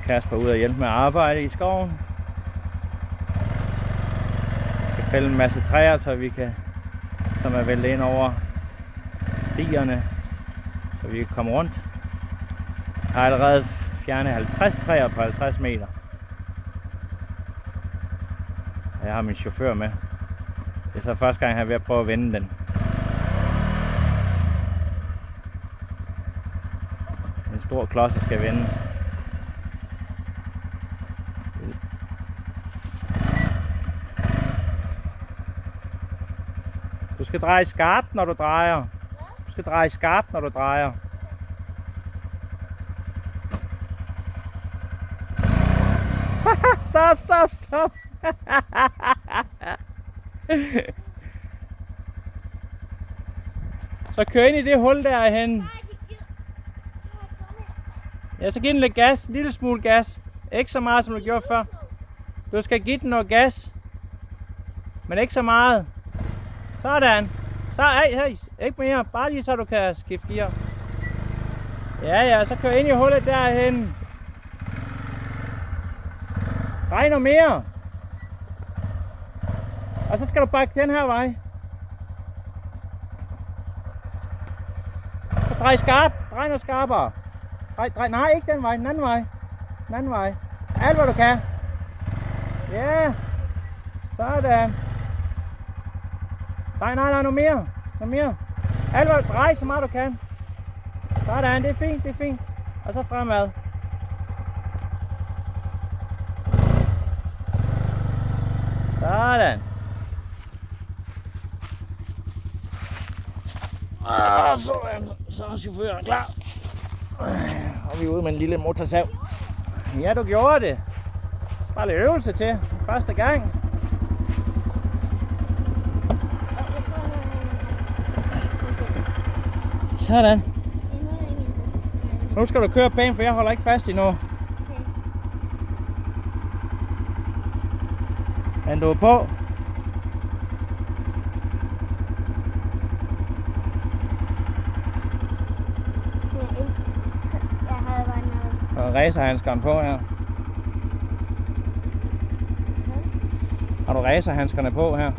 Kasper ud og hjælpe med at arbejde i skoven. Vi skal fælde en masse træer, så vi kan, som er væltet ind over stierne, så vi kan komme rundt. Jeg har allerede fjernet 50 træer på 50 meter. Og jeg har min chauffør med. Det er så første gang, jeg er ved at prøve at vende den. En stor klods, jeg skal vende. Du skal dreje skarpt, når du drejer. Du skal dreje skarpt, når du drejer. Stop, stop, stop. Så kør ind i det hul derhen. Ja, så giv den lidt gas. En lille smule gas. Ikke så meget, som du gjorde før. Du skal give den noget gas. Men ikke så meget. Sådan. Så, hey, ikke mere. Bare lige så du kan skifte gear. Ja, så kør ind i hullet derhen. Drej noget mere. Og så skal du bakke den her vej. Så drej skarpt. Drej noget skarpere. Drej, nej, ikke den vej. Den anden vej. Den anden vej. Alt hvad du kan. Ja. Sådan. Nej, noget mere. Noget mere. Alt hvad du drej så meget du kan. Sådan, det er fint, det er fint. Og så fremad. Sådan. Så er chaufføren klar. Og vi er ude med en lille motorsav. Ja, du gjorde det. Bare lidt øvelse til. Første gang. Sådan. Nu skal du køre pænt, for jeg holder ikke fast endnu. Men du er på. Og racerhandskerne på her. Har du racerhandskerne på her?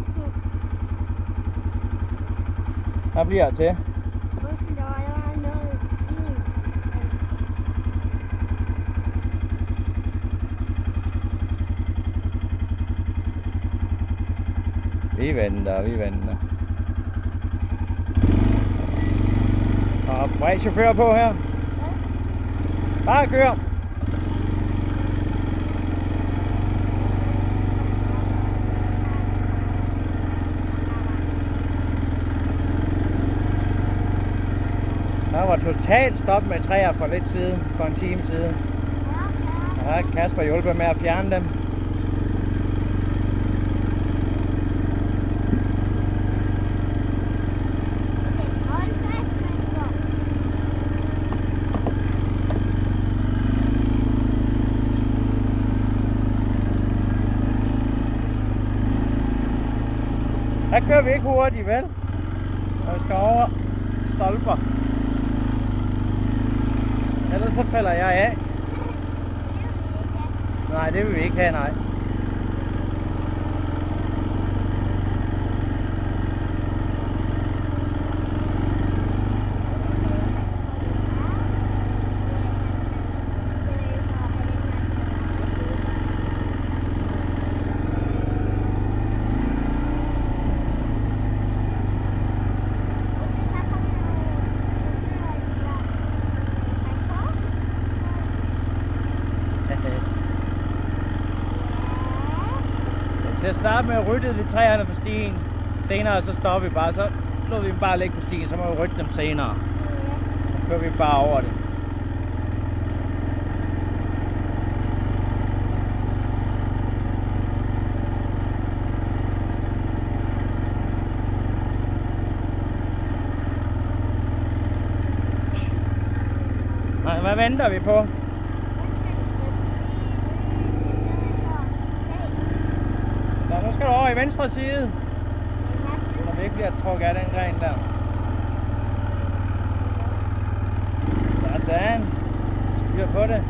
Hvad bliver det til? Vi venter. Og bred chauffør på her. Bare kør. Der var totalt stop med træer for lidt siden, for en time siden. Og der har Kasper hjulpet med at fjerne dem. Der kører vi ikke hurtigt, vel? Når vi skal over stolper. Ellers så falder jeg af. Nej, det vil vi ikke have, nej. Til at starte med at rydde vi træerne på stien. Senere så stopper vi bare, så lå vi dem bare ligge på stien, så må vi rydde dem senere. Så kører vi bare over det. Nej, hvad venter vi på? Så nu skal du over i venstre side, så vi ikke bliver trukket af den gren der. Sådan. Styr på det.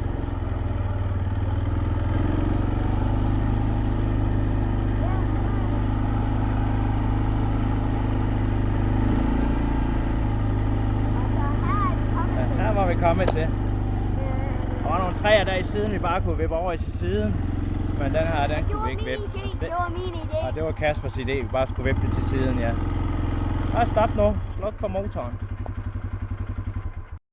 kommet til. Der var nogle træer der i siden, vi bare kunne vippe over til siden. Men den her, den kunne vi ikke vippe. Det var min idé. Og det var Kaspers idé, vi bare skulle vippe det til siden, ja. Bare stop nu. Sluk for motoren.